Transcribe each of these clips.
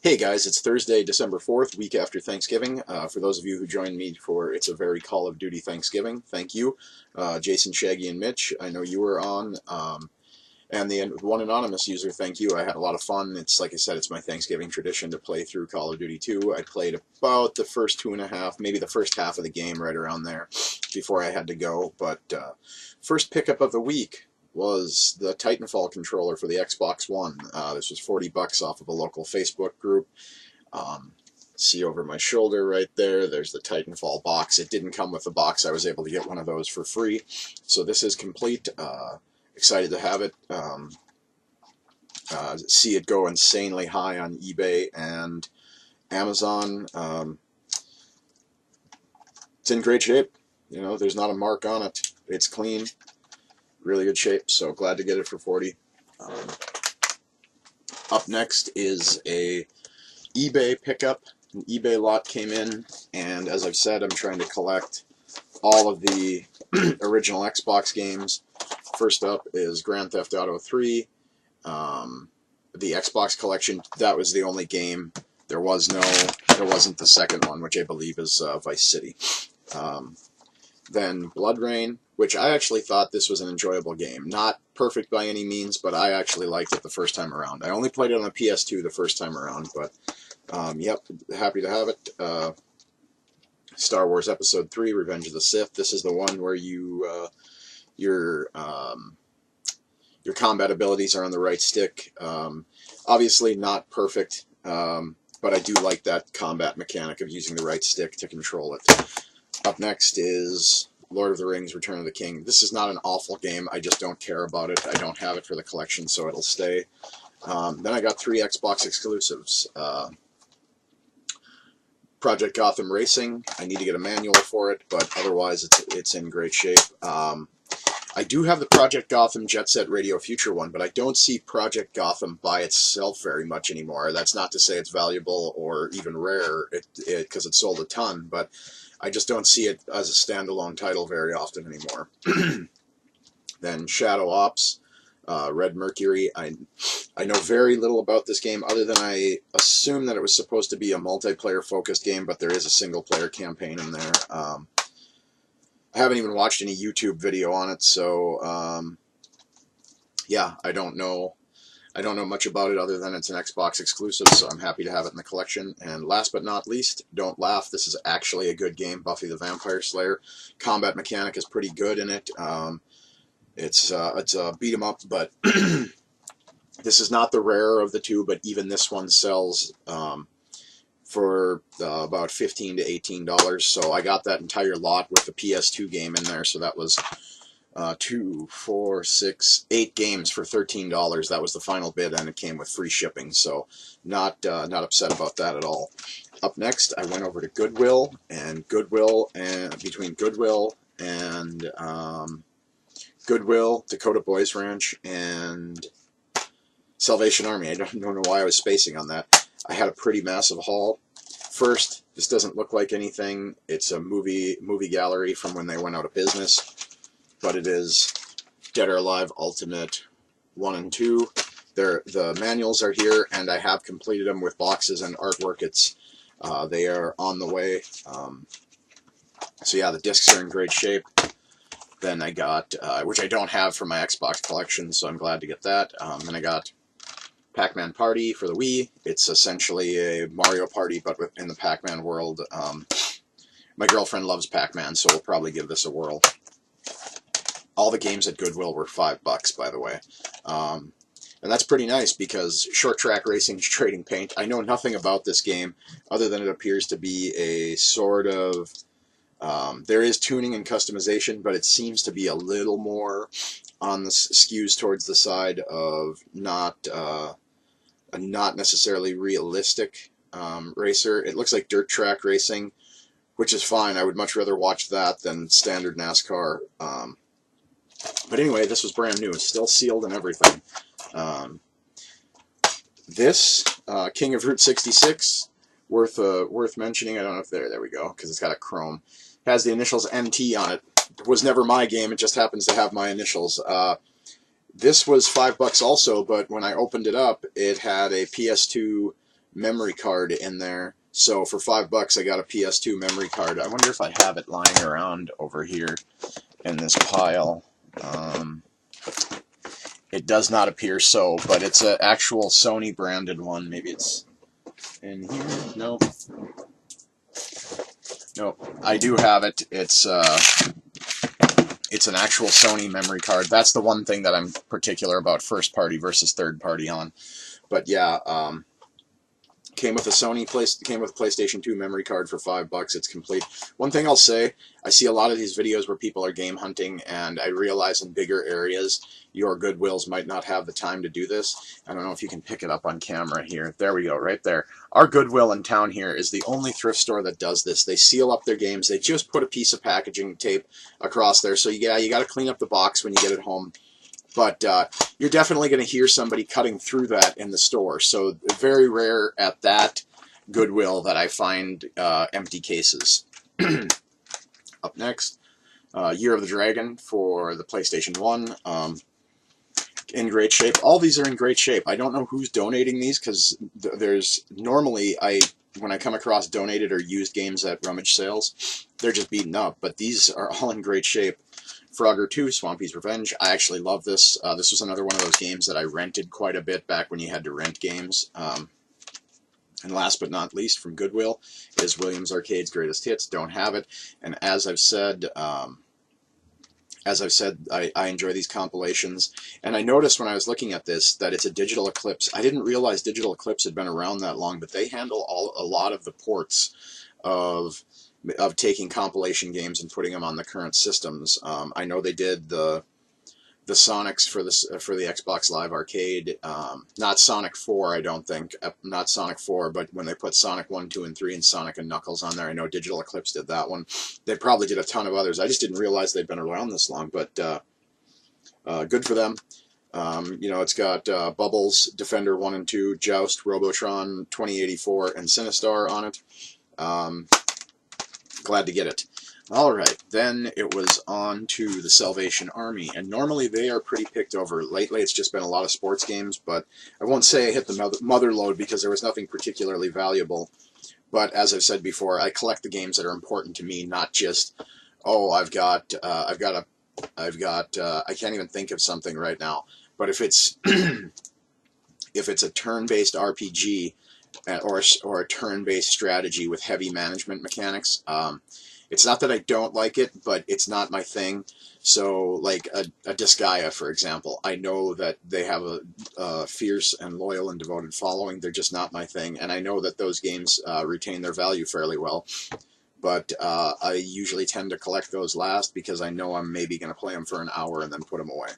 Hey guys, it's Thursday, December 4th, week after Thanksgiving. For those of you who joined me for It's a Very Call of Duty Thanksgiving, thank you. Jason, Shaggy, and Mitch, I know you were on. And the one anonymous user, thank you. I had a lot of fun. It's like I said, it's my Thanksgiving tradition to play through Call of Duty 2. I played about the first 2.5, maybe the first half of the game right around there before I had to go. But first pickup of the week was the Titanfall controller for the Xbox One. This was $40 off of a local Facebook group. See over my shoulder right there, there's the Titanfall box. It didn't come with the box. I was able to get one of those for free. So this is complete. Excited to have it. See it go insanely high on eBay and Amazon. It's in great shape. You know, there's not a mark on it. It's clean. Really good shape, so glad to get it for 40. Up next is a eBay pickup. An eBay lot came in, and as I've said, I'm trying to collect all of the original Xbox games. First up is Grand Theft Auto 3, the Xbox collection. That was the only game. There wasn't the second one, which I believe is Vice City. Then Blood Rain, which I actually thought this was an enjoyable game. Not perfect by any means, but I actually liked it the first time around. I only played it on the PS2 the first time around, but yep, happy to have it. Star Wars Episode 3, Revenge of the Sith. This is the one where your combat abilities are on the right stick. Obviously not perfect, but I do like that combat mechanic of using the right stick to control it. Up next is Lord of the Rings, Return of the King. This is not an awful game. I just don't care about it. I don't have it for the collection, so it'll stay. Then I got 3 Xbox exclusives. Project Gotham Racing. I need to get a manual for it, but otherwise it's in great shape. I do have the Project Gotham Jet Set Radio Future one, but I don't see Project Gotham by itself very much anymore. That's not to say it's valuable or even rare, because it sold a ton, but I just don't see it as a standalone title very often anymore. Then Shadow Ops, Red Mercury. I know very little about this game, other than I assume that it was supposed to be a multiplayer-focused game, but there is a single-player campaign in there. I haven't even watched any YouTube video on it, so yeah, I don't know much about it other than it's an Xbox exclusive, so I'm happy to have it in the collection. And last but not least, don't laugh, this is actually a good game, Buffy the Vampire Slayer. Combat mechanic is pretty good in it. It's a beat 'em up, but this is not the rarer of the two, but even this one sells for about $15 to $18, so I got that entire lot with the PS2 game in there, so that was 2, 4, 6, 8 games for $13. That was the final bid, and it came with free shipping, so not upset about that at all. Up next, I went over to Goodwill, and between Goodwill and Goodwill, Dakota Boys Ranch, and Salvation Army. I don't know why I was spacing on that. I had a pretty massive haul. First, this doesn't look like anything. It's a movie gallery from when they went out of business, but it is Dead or Alive Ultimate 1 and 2. The manuals are here, and I have completed them with boxes and artwork. They are on the way. So yeah, the discs are in great shape. Then I got, which I don't have for my Xbox collection, so I'm glad to get that. Then I got Pac-Man Party for the Wii. It's essentially a Mario Party, but in the Pac-Man world. My girlfriend loves Pac-Man, so we'll probably give this a whirl. All the games at Goodwill were $5, by the way. And that's pretty nice, because Short Track Racing is trading paint. I know nothing about this game, other than it appears to be a sort of... there is tuning and customization, but it seems to be a little more on the skews towards the side of not necessarily realistic racer. It looks like dirt track racing, which is fine. I would much rather watch that than standard NASCAR. But anyway, this was brand new. It's still sealed and everything. This King of Route 66, worth mentioning. I don't know if there we go, because it's got a chrome. Has the initials NT on it. It was never my game. It just happens to have my initials. This was $5 also, but when I opened it up, it had a PS2 memory card in there. So for $5 I got a PS2 memory card. I wonder if I have it lying around over here in this pile. It does not appear so, but it's an actual Sony branded one. Maybe it's in here. Nope. Nope. I do have it. It's an actual Sony memory card. That's the one thing that I'm particular about first party versus third party on. But yeah, came with a PlayStation 2 memory card for $5. It's complete. One thing I'll say, I see a lot of these videos where people are game hunting, and I realize in bigger areas your Goodwills might not have the time to do this. I don't know if you can pick it up on camera here. There we go, right there. Our Goodwill in town here is the only thrift store that does this. They seal up their games. They just put a piece of packaging tape across there. So yeah, you got to clean up the box when you get it home. But you're definitely going to hear somebody cutting through that in the store. So very rare at that Goodwill that I find empty cases. Up next, Year of the Dragon for the PlayStation 1. In great shape. All these are in great shape. I don't know who's donating these, because there's normally, when I come across donated or used games at rummage sales, they're just beaten up. But these are all in great shape. Frogger 2, Swampy's Revenge. I actually love this. This was another one of those games that I rented quite a bit back when you had to rent games. And last but not least, from Goodwill, is Williams Arcade's Greatest Hits. Don't have it. And as I've said, I enjoy these compilations. And I noticed when I was looking at this that it's a Digital Eclipse. I didn't realize Digital Eclipse had been around that long, but they handle a lot of the ports of taking compilation games and putting them on the current systems. I know they did the Sonics for the Xbox Live Arcade. Not Sonic 4, I don't think. Not Sonic 4, but when they put Sonic 1, 2, and 3 and Sonic and Knuckles on there, I know Digital Eclipse did that one. They probably did a ton of others. I just didn't realize they'd been around this long, but good for them. You know, it's got Bubbles, Defender 1 and 2, Joust, Robotron, 2084, and Sinistar on it. Glad to get it. Alright, then it was on to the Salvation Army, and normally they are pretty picked over. Lately it's just been a lot of sports games, but I won't say I hit the mother load because there was nothing particularly valuable. But as I've said before, I collect the games that are important to me, not just, oh, I can't even think of something right now. But if it's if it's a turn-based RPG or a turn-based strategy with heavy management mechanics, it's not that I don't like it, but it's not my thing. So, like a Disgaea, for example, I know that they have a fierce and loyal and devoted following. They're just not my thing, and I know that those games retain their value fairly well. But I usually tend to collect those last because I know I'm maybe going to play them for an hour and then put them away.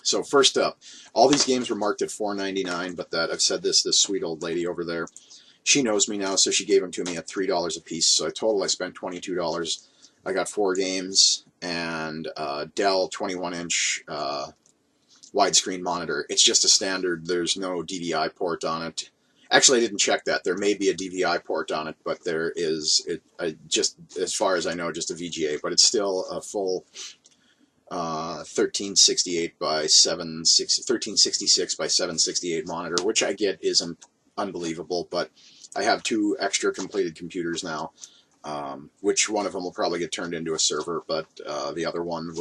So first up, all these games were marked at $4.99, but I've said this sweet old lady over there, she knows me now, so she gave them to me at $3 a piece. So total I spent $22. I got 4 games and Dell 21-inch widescreen monitor. It's just a standard. There's no DVI port on it. Actually, I didn't check that. There may be a DVI port on it, but there is, just as far as I know, just a VGA. But it's still a full 1368 by 1366 by 768 monitor, which I get isn't unbelievable, but I have 2 extra completed computers now, which one of them will probably get turned into a server, but the other one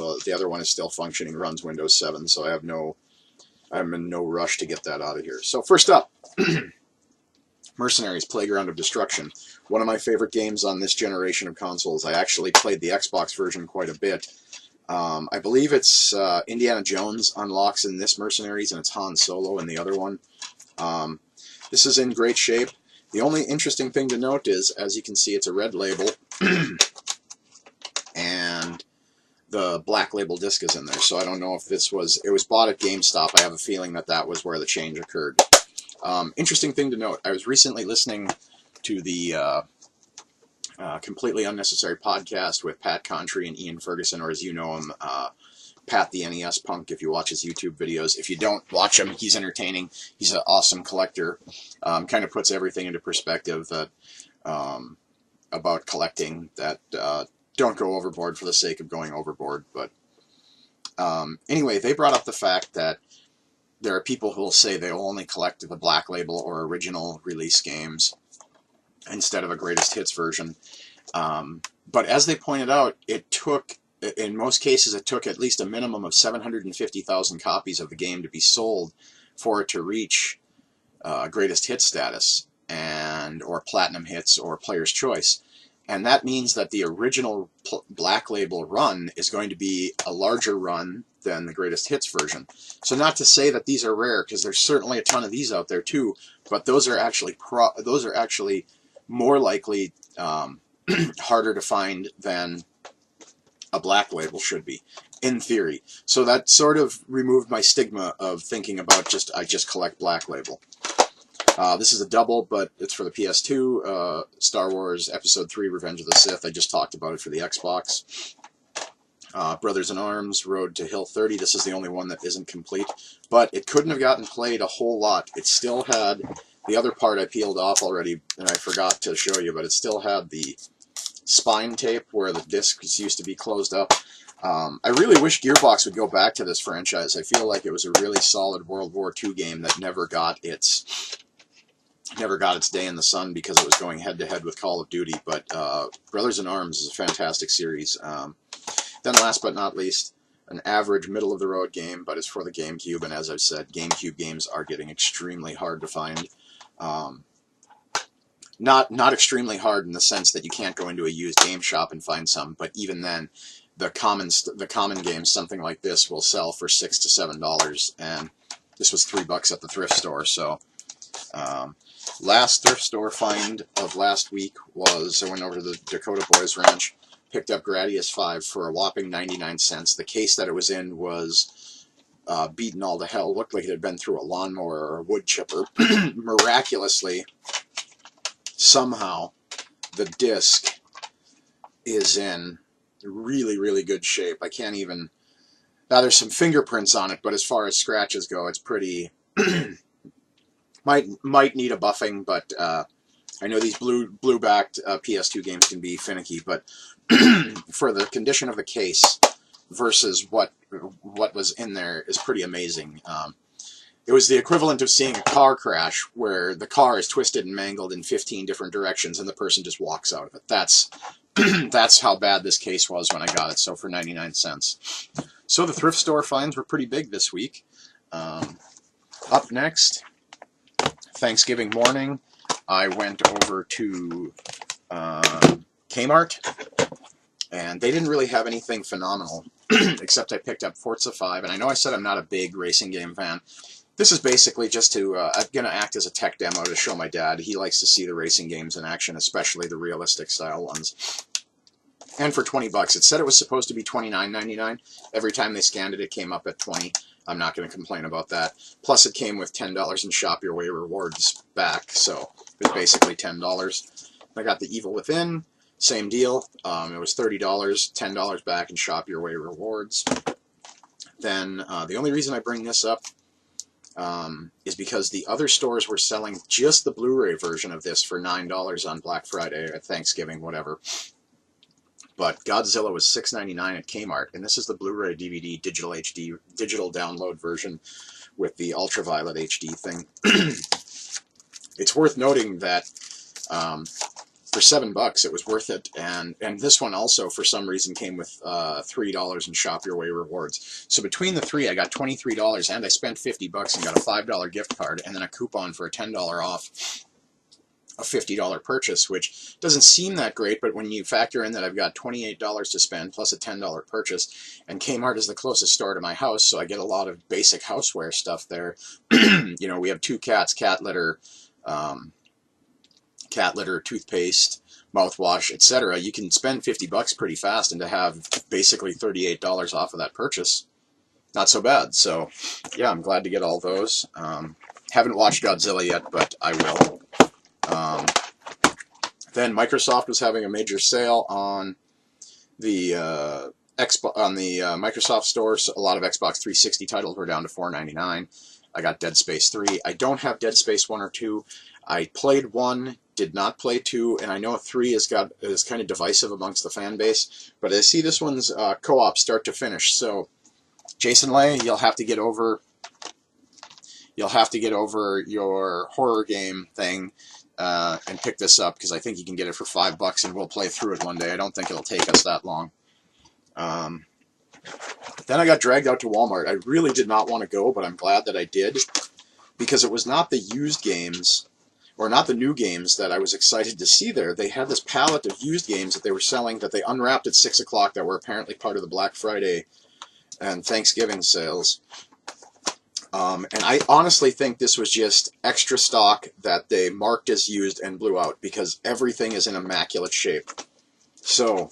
is still functioning, runs Windows 7, so I'm in no rush to get that out of here. So first up, Mercenaries: Playground of Destruction. One of my favorite games on this generation of consoles. I actually played the Xbox version quite a bit. I believe it's Indiana Jones unlocks in this Mercenaries, and it's Han Solo in the other one. This is in great shape. The only interesting thing to note is, as you can see, it's a red label, and the black label disc is in there. So I don't know if it was bought at GameStop. I have a feeling that was where the change occurred. Interesting thing to note, I was recently listening to the Completely Unnecessary podcast with Pat Contry and Ian Ferguson, or as you know him, Pat the NES Punk, if you watch his YouTube videos. If you don't watch him, he's entertaining. He's an awesome collector. Kind of puts everything into perspective that about collecting, that don't go overboard for the sake of going overboard. But anyway, they brought up the fact that there are people who will say they will only collect the Black Label or original release games instead of a greatest hits version. But as they pointed out, it took, in most cases, it took at least a minimum of 750,000 copies of the game to be sold for it to reach greatest hit status or platinum hits or player's choice. And that means that the original Black Label run is going to be a larger run than the greatest hits version. So not to say that these are rare, because there's certainly a ton of these out there too, but those are actually more likely harder to find than a Black Label should be, in theory. So that sort of removed my stigma of thinking about I just collect Black Label. This is a double, but it's for the PS2, Star Wars Episode 3, Revenge of the Sith. I just talked about it for the Xbox. Brothers in Arms, Road to Hill 30. This is the only one that isn't complete, but it couldn't have gotten played a whole lot. It still had, the other part I peeled off already, and I forgot to show you, but it still had the spine tape where the discs used to be closed up. I really wish Gearbox would go back to this franchise. I feel like it was a really solid World War II game that never got its day in the sun because it was going head-to-head with Call of Duty, but Brothers in Arms is a fantastic series. Then last but not least, an average middle-of-the-road game, but it's for the GameCube, and as I've said, GameCube games are getting extremely hard to find. Not extremely hard in the sense that you can't go into a used game shop and find some, but even then, the common games, something like this, will sell for $6 to $7, and this was $3 at the thrift store, so... last thrift store find of last week was, I went over to the Dakota Boys Ranch, picked up Gradius 5 for a whopping 99 cents. The case that it was in was beaten all to hell. Looked like it had been through a lawnmower or a wood chipper. Miraculously, somehow, the disc is in really, really good shape. I can't even... Now, there's some fingerprints on it, but as far as scratches go, it's pretty... Might need a buffing, but I know these blue-backed PS2 games can be finicky, but for the condition of the case versus what was in there is pretty amazing. It was the equivalent of seeing a car crash where the car is twisted and mangled in 15 different directions and the person just walks out of it. That's how bad this case was when I got it, so for 99 cents. So the thrift store finds were pretty big this week. Up next... Thanksgiving morning, I went over to Kmart, and they didn't really have anything phenomenal, except I picked up Forza 5, and I know I said I'm not a big racing game fan. This is basically just to, I'm going to act as a tech demo to show my dad. He likes to see the racing games in action, especially the realistic style ones. And for $20, it said it was supposed to be $29.99. Every time they scanned it, it came up at $20. I'm not going to complain about that. Plus, it came with $10 in Shop Your Way rewards back, so it was basically $10. I got The Evil Within, same deal. It was $30, $10 back in Shop Your Way rewards. Then, the only reason I bring this up is because the other stores were selling just the Blu-ray version of this for $9 on Black Friday or Thanksgiving, whatever. But Godzilla was $6.99 at Kmart, and this is the Blu-ray DVD digital download version with the ultraviolet HD thing. It's worth noting that for $7 it was worth it, and this one also for some reason came with $3 in Shop Your Way rewards. So between the three, I got $23, and I spent $50 and got a $5 gift card, and then a coupon for a $10 off a $50 purchase, which doesn't seem that great, but when you factor in that I've got $28 to spend plus a $10 purchase, and Kmart is the closest store to my house, so I get a lot of basic houseware stuff there. You know, we have 2 cats, cat litter, toothpaste, mouthwash, etc. You can spend $50 pretty fast and to have basically $38 off of that purchase. Not so bad. So, yeah, I'm glad to get all those. Haven't watched Godzilla yet, but I will. Then Microsoft was having a major sale on the Microsoft Store. So a lot of Xbox 360 titles were down to $4.99. I got Dead Space 3. I don't have Dead Space 1 or 2. I played 1, did not play 2, and I know 3 is kind of divisive amongst the fan base. But I see this one's co-op start to finish. So, Jason Lay, you'll have to get over you'll have to get over your horror game thing and pick this up, because I think you can get it for $5 and we'll play through it one day. I don't think it'll take us that long. Then I got dragged out to Walmart. I really did not want to go, but I'm glad that I did, because it was not the used games, or not the new games, that I was excited to see there. They had this pallet of used games that they were selling that they unwrapped at 6 o'clock that were apparently part of the Black Friday and Thanksgiving sales. And I honestly think this was just extra stock that they marked as used and blew out, because everything is in immaculate shape. So,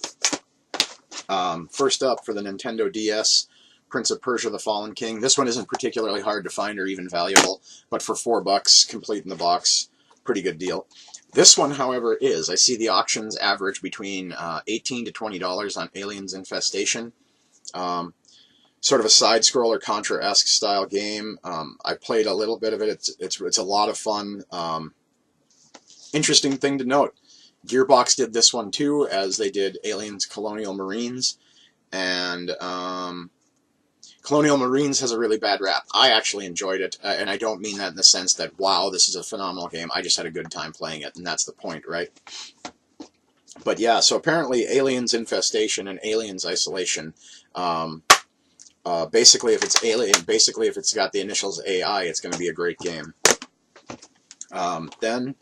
first up for the Nintendo DS, Prince of Persia: The Fallen King. This one isn't particularly hard to find or even valuable, but for $4, complete in the box, pretty good deal. This one, however, is. I see the auctions average between $18 to $20 on Aliens Infestation. Sort of a side-scroller Contra-esque style game. I played a little bit of it. It's a lot of fun. Interesting thing to note, Gearbox did this one too, as they did Aliens Colonial Marines, and Colonial Marines has a really bad rap. I actually enjoyed it, and I don't mean that in the sense that, wow, this is a phenomenal game. I just had a good time playing it, and that's the point, right? But yeah, so apparently Aliens Infestation and Aliens Isolation, basically if it's got the initials AI, it's going to be a great game. Then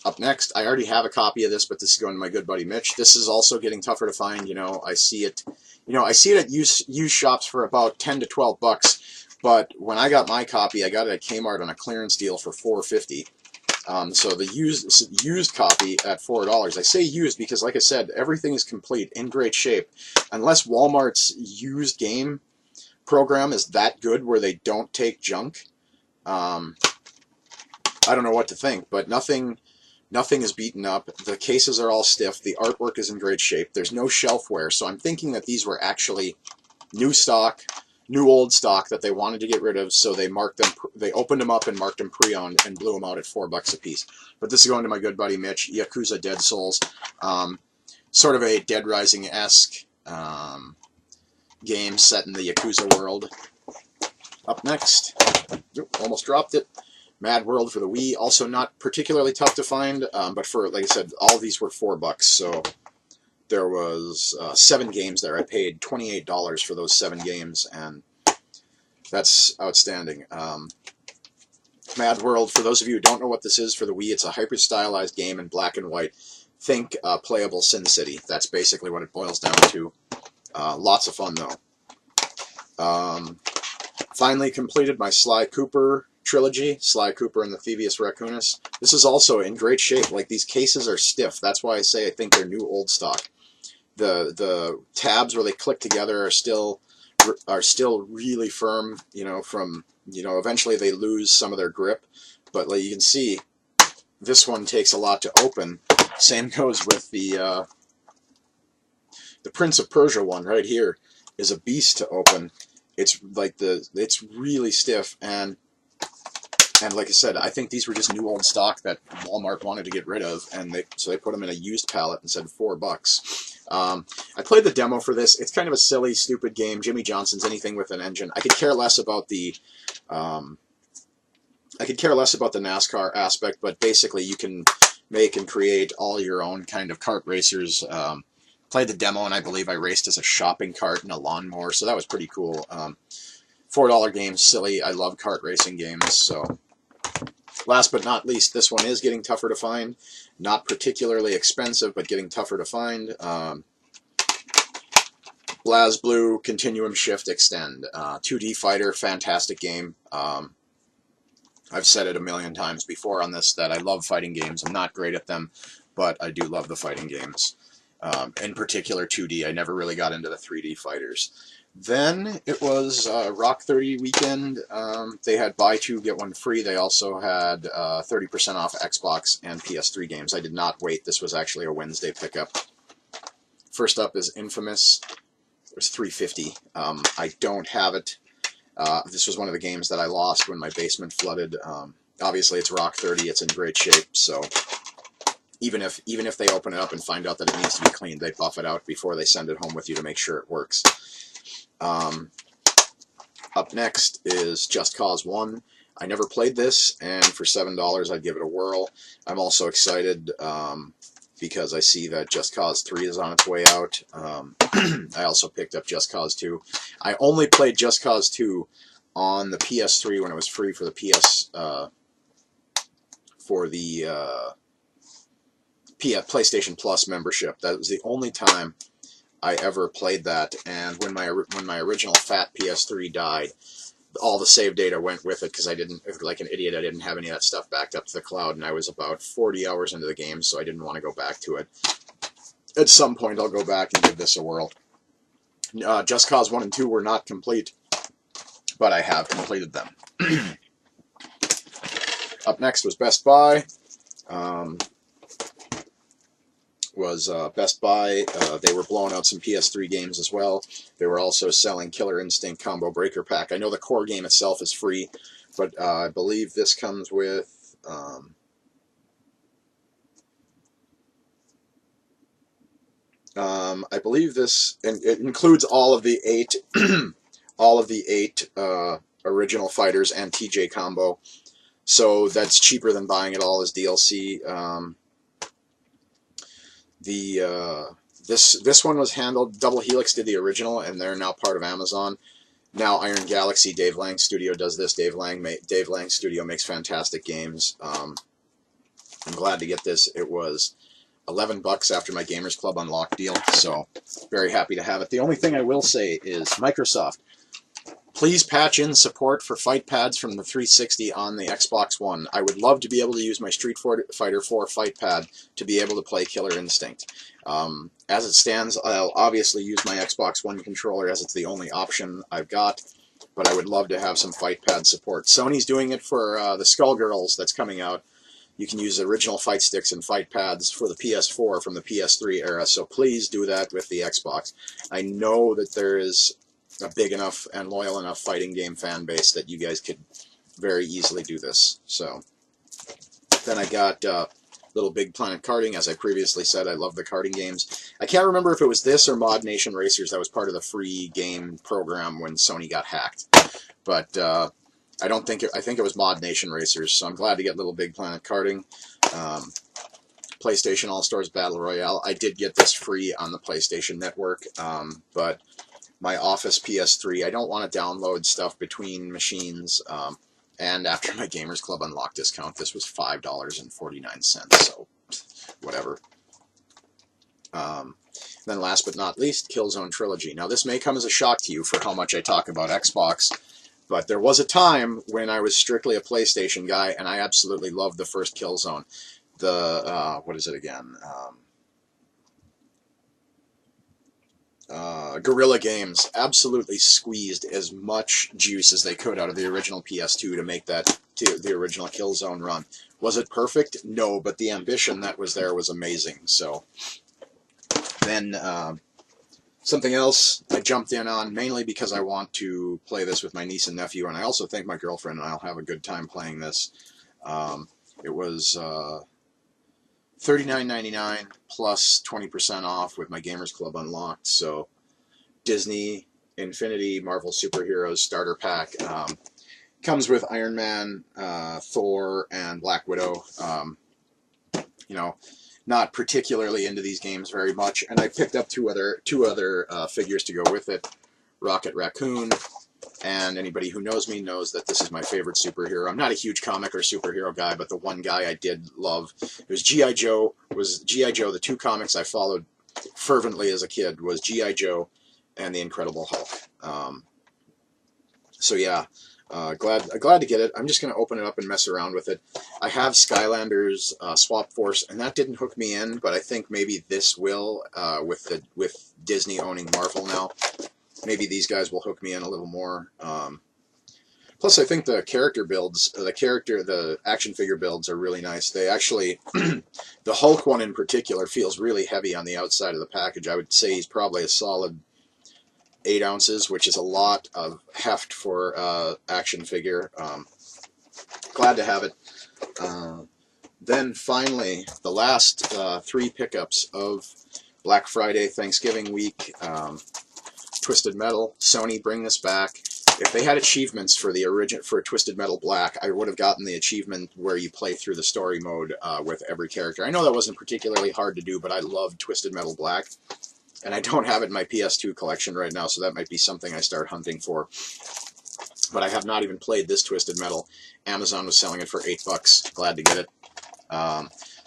up next, I already have a copy of this, but this is going to my good buddy Mitch. This is also getting tougher to find. I see it at used shops for about $10 to $12, but when I got my copy, I got it at Kmart on a clearance deal for $4.50. So the used copy at $4. I say used because, like I said, everything is complete, in great shape. Unless Walmart's used game program is that good where they don't take junk, I don't know what to think. But nothing is beaten up. The cases are all stiff. The artwork is in great shape. There's no shelf wear, so I'm thinking that these were actually new stock. New old stock that they wanted to get rid of, so they marked them. They opened them up and marked them pre-owned and blew them out at $4 a piece. But this is going to my good buddy Mitch. Yakuza Dead Souls, sort of a Dead Rising-esque game set in the Yakuza world. Up next, almost dropped it. Mad World for the Wii, also not particularly tough to find, but for, like I said, all of these were $4, so. There was 7 games there. I paid $28 for those 7 games, and that's outstanding. Mad World, for those of you who don't know what this is, for the Wii, it's a hyper-stylized game in black and white. Think playable Sin City. That's basically what it boils down to. Lots of fun, though. Finally completed my Sly Cooper trilogy, Sly Cooper and the Thievius Raccoonus. This is also in great shape. Like, these cases are stiff. That's why I say I think they're new old stock. The tabs where they click together are still really firm. Eventually they lose some of their grip, but like you can see, this one takes a lot to open. Same goes with the Prince of Persia one right here. Is a beast to open. It's like it's really stiff, and like I said, I think these were just new old stock that Walmart wanted to get rid of, and so they put them in a used pallet and said $4. I played the demo for this. It's kind of a silly, stupid game. Jimmy Johnson's Anything with an Engine. I could care less about the NASCAR aspect, but basically you can make and create all your own kind of kart racers. Played the demo, and I believe I raced as a shopping cart and a lawnmower, so that was pretty cool. $4 game, silly. I love kart racing games, so. Last but not least, this one is getting tougher to find. Not particularly expensive, but getting tougher to find. BlazBlue Continuum Shift Extend. 2D fighter, fantastic game. I've said it a million times before on this that I love fighting games. I'm not great at them, but I do love the fighting games. In particular 2D. I never really got into the 3D fighters. Then it was Rock 30 weekend. They had buy 2, get 1 free. They also had 30% off Xbox and PS3 games. I did not wait. This was actually a Wednesday pickup. First up is Infamous. It was $3.50. I don't have it. This was one of the games that I lost when my basement flooded. Obviously, it's Rock 30. It's in great shape, so even if they open it up and find out that it needs to be cleaned, they buff it out before they send it home with you to make sure it works. Up next is Just Cause 1. I never played this, and for $7 I'd give it a whirl. I'm also excited because I see that Just Cause 3 is on its way out. I also picked up Just Cause 2. I only played Just Cause 2 on the PS3 when it was free for the PlayStation Plus membership. That was the only time I ever played that, and when my original fat PS3 died, all the save data went with it because I didn't, like an idiot, I didn't have any of that stuff backed up to the cloud, and I was about 40 hours into the game, so I didn't want to go back to it. At some point, I'll go back and give this a whirl. Just Cause 1 and 2 were not complete, but I have completed them. Up next was Best Buy. Best Buy. They were blowing out some PS3 games as well. They were also selling Killer Instinct Combo Breaker Pack. I know the core game itself is free, but I believe this comes with I believe this, and it includes all of the eight original fighters and TJ combo. So that's cheaper than buying it all as DLC. This one was handled. Double Helix did the original, and they're now part of Amazon. Now Iron Galaxy, Dave Lang Studio does this. Dave Lang Studio makes fantastic games. I'm glad to get this. It was $11 after my Gamers Club Unlocked deal, so very happy to have it. The only thing I will say is Microsoft, please patch in support for fight pads from the 360 on the Xbox One. I would love to be able to use my Street Fighter 4 fight pad to be able to play Killer Instinct. As it stands, I'll obviously use my Xbox One controller as it's the only option I've got, but I would love to have some fight pad support. Sony's doing it for the Skullgirls that's coming out. You can use original fight sticks and fight pads for the PS4 from the PS3 era, so please do that with the Xbox. I know that there is a big enough and loyal enough fighting game fan base that you guys could very easily do this. So then I got Little Big Planet Karting. As I previously said, I love the karting games. I can't remember if it was this or Mod Nation Racers that was part of the free game program when Sony got hacked, but I think it was Mod Nation Racers. So I'm glad to get Little Big Planet Karting. PlayStation All-Stars Battle Royale. I did get this free on the PlayStation Network, but my Office PS3, I don't want to download stuff between machines, and after my Gamers Club Unlocked discount, this was $5.49, so whatever. Then last but not least, Killzone Trilogy. Now this may come as a shock to you for how much I talk about Xbox, but there was a time when I was strictly a PlayStation guy, and I absolutely loved the first Killzone. The, what is it again? Guerrilla Games absolutely squeezed as much juice as they could out of the original PS2 to make that the original Killzone run. Was it perfect? No, but the ambition that was there was amazing. So then something else I jumped in on, mainly because I want to play this with my niece and nephew, and I also think my girlfriend and I'll have a good time playing this. It was $39.99 plus 20% off with my Gamers Club Unlocked. So Disney Infinity Marvel Superheroes Starter Pack comes with Iron Man, Thor, and Black Widow. You know, not particularly into these games very much, and I picked up two other figures to go with it. Rocket Raccoon, and anybody who knows me knows that this is my favorite superhero. I'm not a huge comic or superhero guy, but the one guy I did love, it was G.I. Joe. The two comics I followed fervently as a kid was G.I. Joe and the Incredible Hulk. So yeah, glad to get it. I'm just going to open it up and mess around with it. I have Skylanders Swap Force, and that didn't hook me in, but I think maybe this will with Disney owning Marvel now. Maybe these guys will hook me in a little more. Plus, I think the character builds, the action figure builds are really nice. They actually, the Hulk one in particular feels really heavy on the outside of the package. I would say he's probably a solid 8 ounces, which is a lot of heft for action figure. Glad to have it. Then finally, the last 3 pickups of Black Friday, Thanksgiving week. Twisted Metal, Sony, bring this back. If they had achievements for Twisted Metal Black, I would have gotten the achievement where you play through the story mode with every character. I know that wasn't particularly hard to do, but I loved Twisted Metal Black, and I don't have it in my PS2 collection right now, so that might be something I start hunting for. But I have not even played this Twisted Metal. Amazon was selling it for $8. Glad to get it.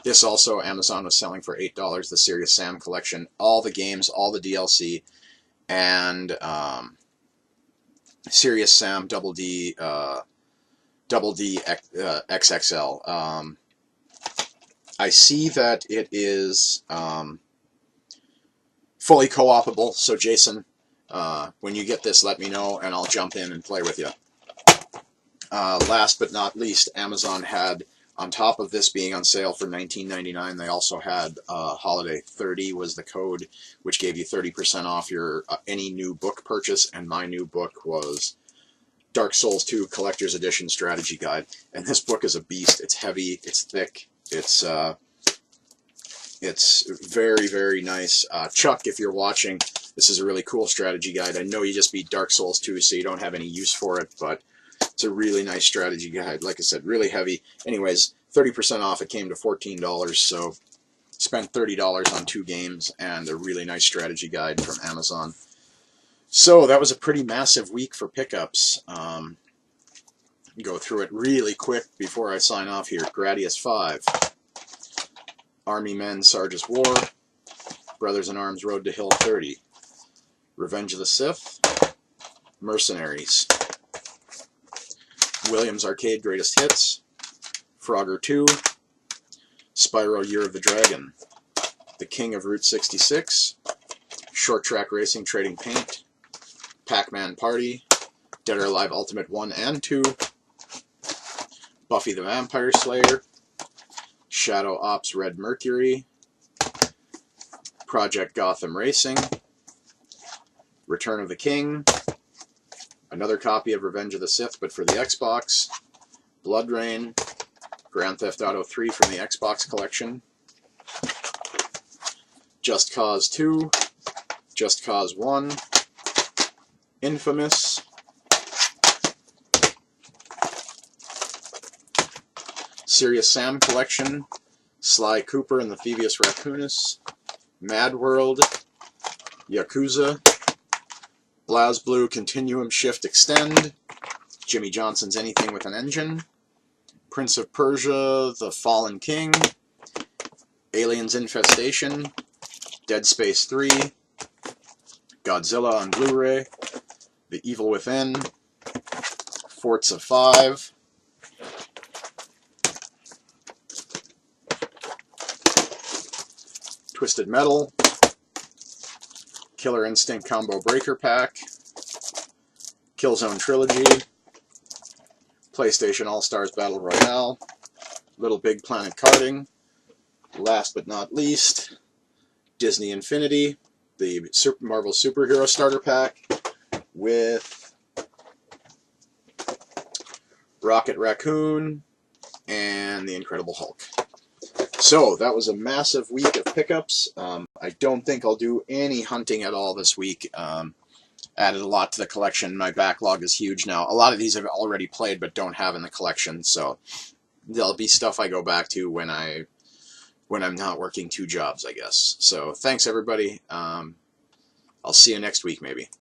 This also, Amazon was selling for $8, the Serious Sam collection. All the games, all the DLC, and Serious Sam Double D XXL. I see that it is fully co-opable, so Jason, when you get this, let me know, and I'll jump in and play with you. Last but not least, Amazon had, on top of this being on sale for $19.99, they also had Holiday 30 was the code, which gave you 30% off your any new book purchase, and my new book was Dark Souls 2 Collector's Edition Strategy Guide. And this book is a beast. It's heavy, it's thick, it's very, very nice. Chuck, if you're watching, this is a really cool strategy guide. I know you just beat Dark Souls 2, so you don't have any use for it, but it's a really nice strategy guide. Like I said, really heavy. Anyways, 30% off. It came to $14, so spent $30 on 2 games and a really nice strategy guide from Amazon. So that was a pretty massive week for pickups. Go through it really quick before I sign off here. Gradius 5, Army Men, Sarge's War, Brothers in Arms, Road to Hill 30, Revenge of the Sith, Mercenaries, Williams Arcade Greatest Hits, Frogger 2, Spyro Year of the Dragon, The King of Route 66, Short Track Racing Trading Paint, Pac-Man Party, Dead or Alive Ultimate 1 and 2, Buffy the Vampire Slayer, Shadow Ops Red Mercury, Project Gotham Racing, Return of the King, another copy of Revenge of the Sith, but for the Xbox, Blood Rain, Grand Theft Auto 3 from the Xbox collection, Just Cause 2, Just Cause 1, Infamous, Serious Sam collection, Sly Cooper and the Thievius Raccoonus, Mad World, Yakuza, BlazBlue Continuum Shift Extend, Jimmy Johnson's Anything with an Engine, Prince of Persia, The Fallen King, Aliens Infestation, Dead Space 3, Godzilla on Blu-ray, The Evil Within, Forza 5, Twisted Metal, Killer Instinct Combo Breaker Pack, Killzone Trilogy, PlayStation All-Stars Battle Royale, Little Big Planet Karting, last but not least, Disney Infinity, the Marvel Superhero Starter Pack with Rocket Raccoon and the Incredible Hulk. So that was a massive week of pickups. I don't think I'll do any hunting at all this week. Added a lot to the collection. My backlog is huge now. A lot of these I've already played but don't have in the collection, so there'll be stuff I go back to when I'm not working 2 jobs, I guess. So thanks everybody. I'll see you next week maybe.